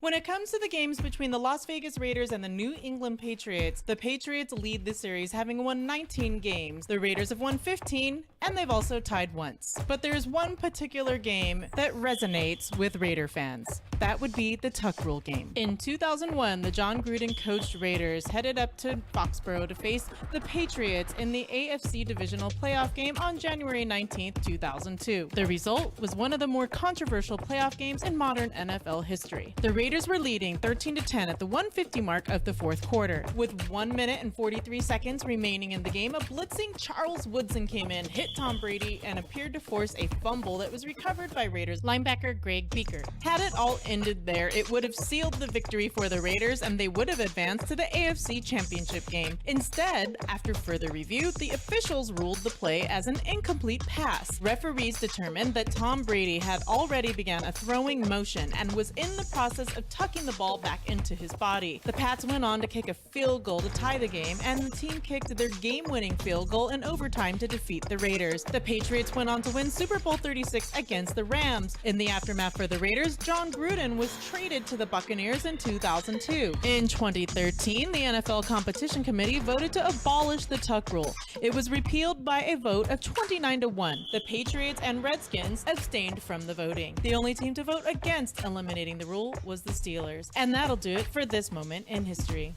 When it comes to the games between the Las Vegas Raiders and the New England Patriots, the Patriots lead the series, having won 19 games. The Raiders have won 15, and they've also tied once. But there's one particular game that resonates with Raider fans. That would be the Tuck Rule game. In 2001, the John Gruden coached Raiders headed up to Foxborough to face the Patriots in the AFC Divisional Playoff game on January 19, 2002. The result was one of the more controversial playoff games in modern NFL history. The Raiders were leading 13-10 at the 150 mark of the fourth quarter. With 1 minute and 43 seconds remaining in the game, a blitzing Charles Woodson came in, hit Tom Brady, and appeared to force a fumble that was recovered by Raiders linebacker Greg Beaker. Had it all ended there, it would have sealed the victory for the Raiders and they would have advanced to the AFC Championship game. Instead, after further review, the officials ruled the play as an incomplete pass. Referees determined that Tom Brady had already begun a throwing motion and was in the process of tucking the ball back into his body. The Pats went on to kick a field goal to tie the game, and the team kicked their game-winning field goal in overtime to defeat the Raiders. The Patriots went on to win Super Bowl 36 against the Rams. In the aftermath for the Raiders, John Gruden was traded to the Buccaneers in 2002. In 2013, the NFL Competition Committee voted to abolish the Tuck Rule. It was repealed by a vote of 29-1. The Patriots and Redskins abstained from the voting. The only team to vote against eliminating the rule was the Steelers. And that'll do it for this moment in history.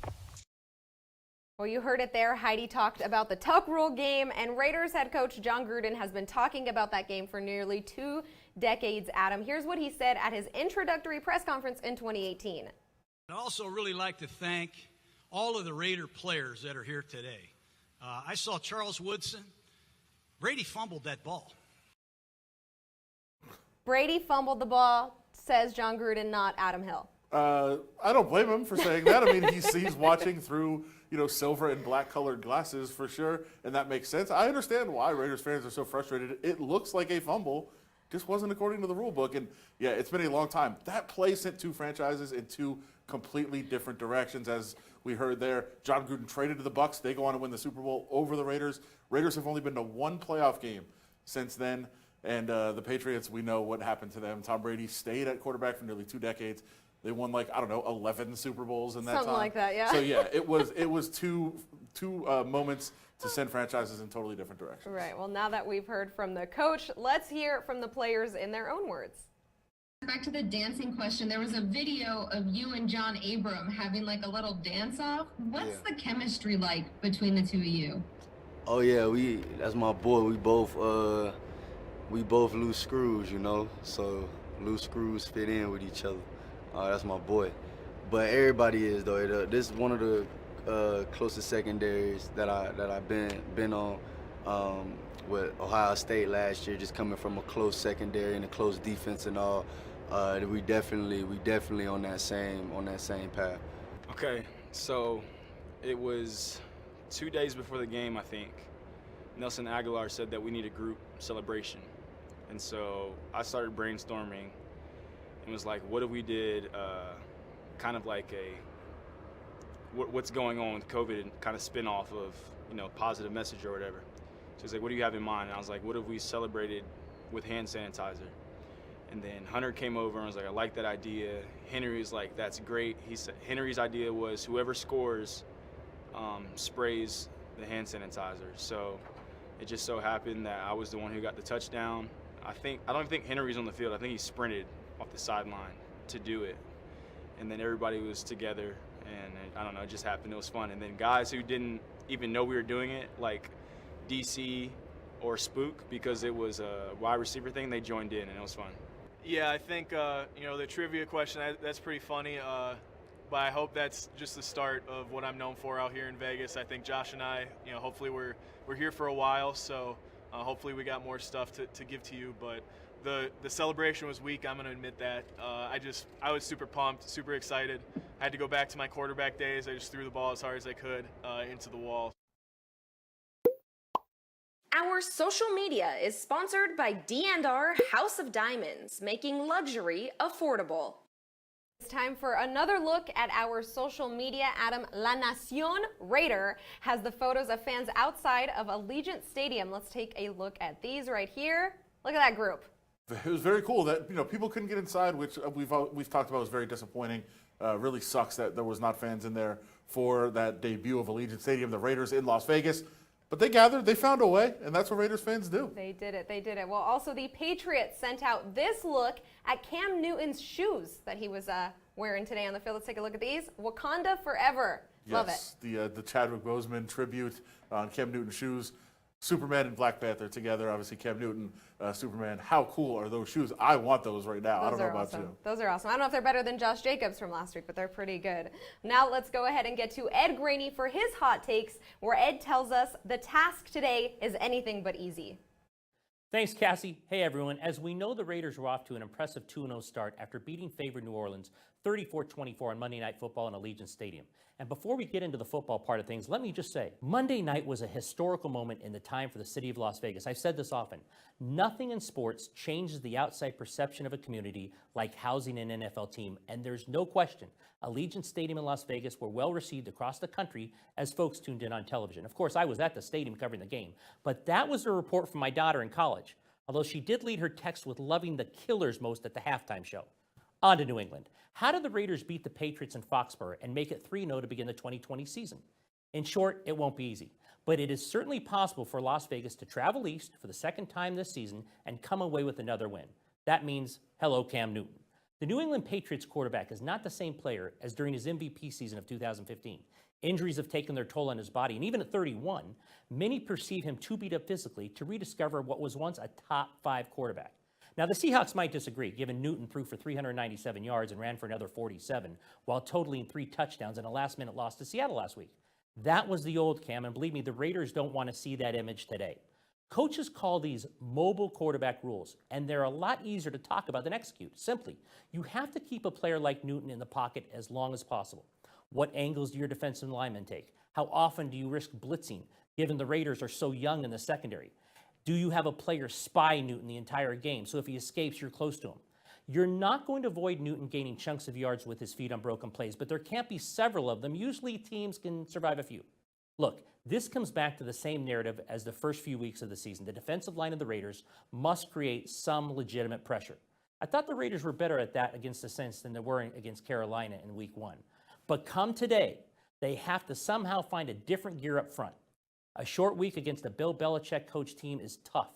Well, you heard it there. Heidi talked about the Tuck Rule game, and Raiders head coach John Gruden has been talking about that game for nearly 2 decades, Adam. Here's what he said at his introductory press conference in 2018. I'd also really like to thank all of the Raider players that are here today. I saw Charles Woodson. Brady fumbled that ball. Brady fumbled the ball, says John Gruden, not Adam Hill. I don't blame him for saying that. I mean, he's watching through, silver and black colored glasses for sure, and that makes sense. I understand why Raiders fans are so frustrated. It looks like a fumble, just wasn't according to the rule book. And yeah, it's been a long time. That play sent 2 franchises in 2 completely different directions, as we heard there. John Gruden traded to the Bucs. They go on to win the Super Bowl over the Raiders. Raiders have only been to 1 playoff game since then. And the Patriots, we know what happened to them. Tom Brady stayed at quarterback for nearly 2 decades. They won 11 Super Bowls in that time. Something like that, yeah. So yeah, it was two moments to send franchises in totally different directions. Right. Well, now that we've heard from the coach, let's hear from the players in their own words. Back to the dancing question, there was a video of you and John Abram having a little dance-off. What's the chemistry like between the two of you? Oh yeah, that's my boy. We both loose screws, so loose screws fit in with each other. That's my boy. But everybody is though. This is one of the closest secondaries that I've been on with Ohio State last year. Just coming from a close secondary and a close defense and all. We definitely on that same path. Okay, so it was 2 days before the game, I think. Nelson Aguilar said that we need a group celebration, and so I started brainstorming. It was like, what if we did kind of like what's going on with COVID and kind of spin off of, positive message or whatever. So he's like, what do you have in mind? And I was like, what if we celebrated with hand sanitizer? And then Hunter came over and was like, I like that idea. Henry was like, that's great. He said Henry's idea was whoever scores sprays the hand sanitizer. So it just so happened that I was the one who got the touchdown. I don't think Henry's on the field. I think he sprinted off the sideline to do it. And then everybody was together and I don't know, it just happened. It was fun. And then guys who didn't even know we were doing it, like DC or Spook, because it was a wide receiver thing, they joined in, and it was fun. Yeah, I think, the trivia question, that's pretty funny, but I hope that's just the start of what I'm known for out here in Vegas. I think Josh and I, hopefully we're here for a while, so hopefully we got more stuff to give to you, but the celebration was weak, I'm going to admit that. I was super pumped, super excited. I had to go back to my quarterback days. I just threw the ball as hard as I could into the wall. Our social media is sponsored by D&R House of Diamonds, making luxury affordable. It's time for another look at our social media. Adam, La Nacion Raider has the photos of fans outside of Allegiant Stadium. Let's take a look at these right here. Look at that group. It was very cool that people couldn't get inside, which we've talked about was very disappointing. Really sucks that there was not fans in there for that debut of Allegiant Stadium, the Raiders in Las Vegas. But they gathered, they found a way, and that's what Raiders fans do. They did it. Well, also the Patriots sent out this look at Cam Newton's shoes that he was wearing today on the field. Let's take a look at these. Wakanda Forever. Love it. Yes, the Chadwick Boseman tribute on Cam Newton's shoes. Superman and Black Panther together. Obviously, Cam Newton, Superman. How cool are those shoes? I want those right now. I don't know about you. Those are awesome. I don't know if they're better than Josh Jacobs from last week, but they're pretty good. Now let's go ahead and get to Ed Graney for his hot takes, where Ed tells us the task today is anything but easy. Thanks, Cassie. Hey, everyone. As we know, the Raiders were off to an impressive 2-0 start after beating favored New Orleans 34-24 on Monday Night Football in Allegiant Stadium. And before we get into the football part of things, let me just say, Monday night was a historical moment in the time for the city of Las Vegas. I've said this often. Nothing in sports changes the outside perception of a community like housing an NFL team, and there's no question Allegiant Stadium in Las Vegas were well received across the country as folks tuned in on television. Of course, I was at the stadium covering the game, but that was a report from my daughter in college, although she did lead her text with loving the Killers most at the halftime show. On to New England. How did the Raiders beat the Patriots in Foxborough and make it 3-0 to begin the 2020 season? In short, it won't be easy, but it is certainly possible for Las Vegas to travel east for the second time this season and come away with another win. That means, hello, Cam Newton. The New England Patriots quarterback is not the same player as during his MVP season of 2015. Injuries have taken their toll on his body, and even at 31, many perceive him too beat up physically to rediscover what was once a top 5 quarterback. Now, the Seahawks might disagree, given Newton threw for 397 yards and ran for another 47, while totaling 3 touchdowns in a last-minute loss to Seattle last week. That was the old Cam, and believe me, the Raiders don't want to see that image today. Coaches call these mobile quarterback rules, and they're a lot easier to talk about than execute. Simply, you have to keep a player like Newton in the pocket as long as possible. What angles do your defensive linemen take? How often do you risk blitzing, given the Raiders are so young in the secondary? Do you have a player spy Newton the entire game, so if he escapes, you're close to him? You're not going to avoid Newton gaining chunks of yards with his feet on broken plays, but there can't be several of them. Usually teams can survive a few. Look, this comes back to the same narrative as the first few weeks of the season. The defensive line of the Raiders must create some legitimate pressure. I thought the Raiders were better at that against the Saints than they were against Carolina in week 1. But come today, they have to somehow find a different gear up front. A short week against a Bill Belichick coach team is tough,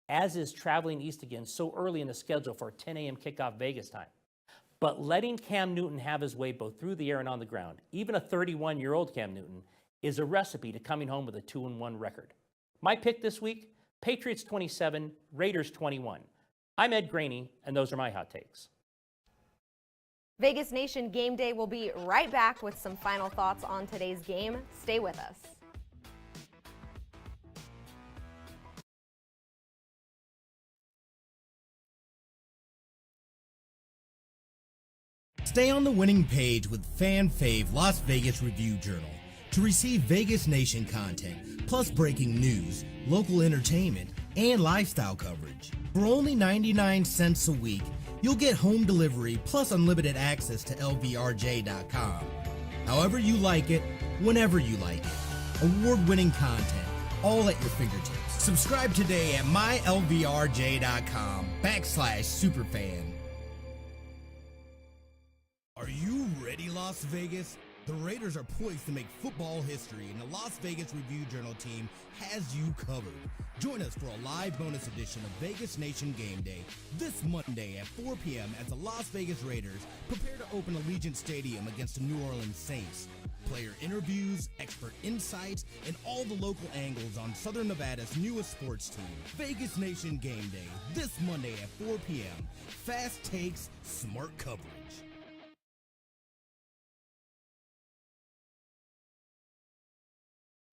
as is traveling east again so early in the schedule for a 10 a.m. kickoff Vegas time. But letting Cam Newton have his way both through the air and on the ground, even a 31-year-old Cam Newton, is a recipe to coming home with a 2-1 record. My pick this week, Patriots 27, Raiders 21. I'm Ed Graney, and those are my hot takes. Vegas Nation Game Day will be right back with some final thoughts on today's game. Stay with us. Stay on the winning page with Fan Fave Las Vegas Review Journal to receive Vegas Nation content, plus breaking news, local entertainment, and lifestyle coverage. For only 99 cents a week, you'll get home delivery plus unlimited access to LVRJ.com. However you like it, whenever you like it. Award-winning content, all at your fingertips. Subscribe today at mylvrj.com/superfan. Are you ready, Las Vegas? The Raiders are poised to make football history, and the Las Vegas Review-Journal team has you covered. Join us for a live bonus edition of Vegas Nation Gameday this Monday at 4 p.m. as the Las Vegas Raiders prepare to open Allegiant Stadium against the New Orleans Saints. Player interviews, expert insights, and all the local angles on Southern Nevada's newest sports team. Vegas Nation Gameday this Monday at 4 p.m. Fast takes, smart coverage.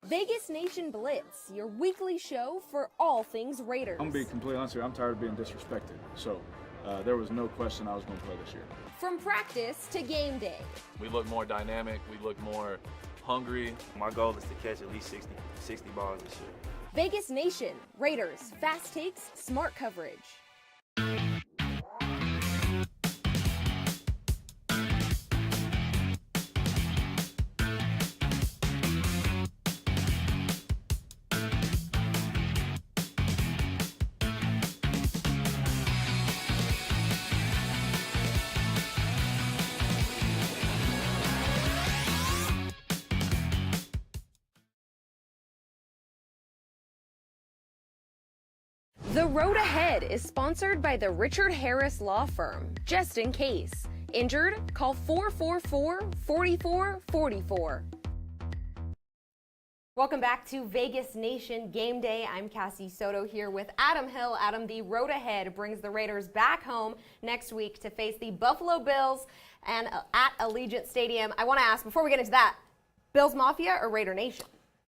Vegas Nation Blitz, your weekly show for all things Raiders. I'm being completely honest with you. I'm tired of being disrespected. So there was no question I was going to play this year. From practice to game day. We look more dynamic. We look more hungry. My goal is to catch at least 60 balls this year. Vegas Nation, Raiders, fast takes, smart coverage. The Road Ahead is sponsored by the Richard Harris Law Firm. Just in case. Injured? Call 444-4444. Welcome back to Vegas Nation Game Day. I'm Cassie Soto here with Adam Hill. Adam, the Road Ahead brings the Raiders back home next week to face the Buffalo Bills and at Allegiant Stadium. I want to ask, before we get into that, Bills Mafia or Raider Nation?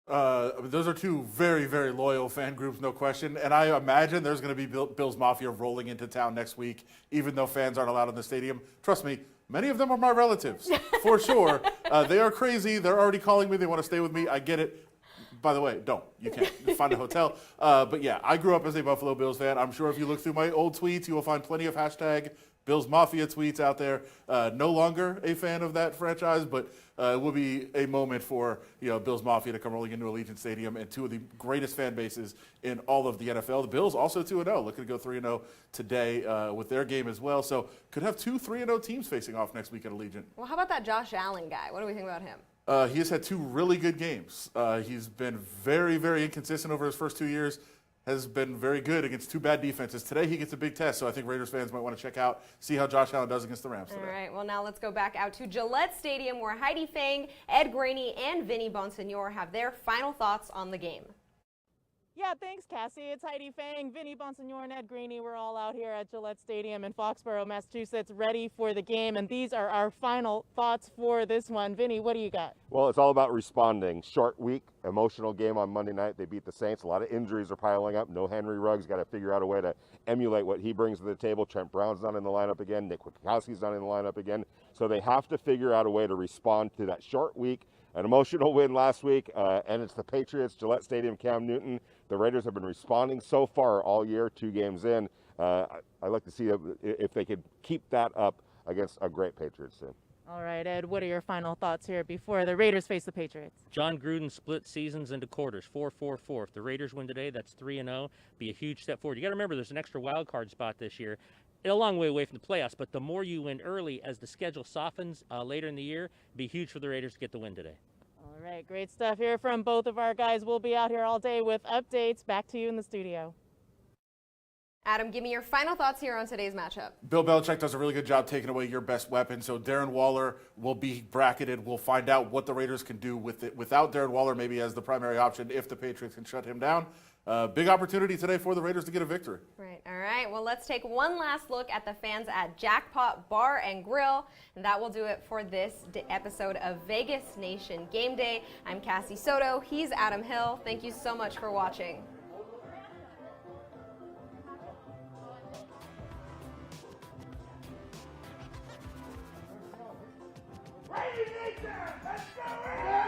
Those are two very, very loyal fan groups, no question. And I imagine there's going to be Bills Mafia rolling into town next week, even though fans aren't allowed in the stadium. Trust me, many of them are my relatives, for sure. They are crazy. They're already calling me. They want to stay with me. I get it. By the way, don't. You can't find a hotel. But yeah, I grew up as a Buffalo Bills fan. I'm sure if you look through my old tweets, you will find plenty of hashtag Bills Mafia tweets out there. No longer a fan of that franchise, but it will be a moment for Bills Mafia to come rolling into Allegiant Stadium and two of the greatest fan bases in all of the NFL. The Bills also 2-0, looking to go 3-0 today with their game as well. So could have two 3-0 teams facing off next week at Allegiant. Well, how about that Josh Allen guy? What do we think about him? He has had two really good games. He's been very, very inconsistent over his first 2 years. Has been very good against two bad defenses. Today he gets a big test, so I think Raiders fans might want to check out, see how Josh Allen does against the Rams today. All right, well now let's go back out to Gillette Stadium where Heidi Fang, Ed Graney, and Vinny Bonsignor have their final thoughts on the game. Yeah, thanks, Cassie. It's Heidi Fang, Vinny Bonsignor, and Ed Graney. We're all out here at Gillette Stadium in Foxborough, Massachusetts, ready for the game, and these are our final thoughts for this one. Vinny, what do you got? Well, it's all about responding. Short week, emotional game on Monday night. They beat the Saints. A lot of injuries are piling up. No Henry Ruggs. Got to figure out a way to emulate what he brings to the table. Trent Brown's not in the lineup again. Nick Kwiatkowski's not in the lineup again. So they have to figure out a way to respond to that short week. An emotional win last week, and it's the Patriots, Gillette Stadium, Cam Newton. The Raiders have been responding so far all year, 2 games in. I'd like to see if they could keep that up against a great Patriots team. All right, Ed, what are your final thoughts here before the Raiders face the Patriots? John Gruden split seasons into quarters, 4-4-4. If the Raiders win today, that's 3-0. Be a huge step forward. You got to remember there's an extra wild card spot this year. A long way away from the playoffs, but the more you win early as the schedule softens later in the year, it'd be huge for the Raiders to get the win today. All right, great stuff here from both of our guys. We'll be out here all day with updates. Back to you in the studio. Adam, give me your final thoughts here on today's matchup. Bill Belichick does a really good job taking away your best weapon. So Darren Waller will be bracketed. We'll find out what the Raiders can do with it without Darren Waller maybe as the primary option if the Patriots can shut him down. Big opportunity today for the Raiders to get a victory. Right. All right. Well, let's take one last look at the fans at Jackpot Bar and Grill. And that will do it for this episode of Vegas Nation Game Day. I'm Cassie Soto. He's Adam Hill. Thank you so much for watching. Let's go!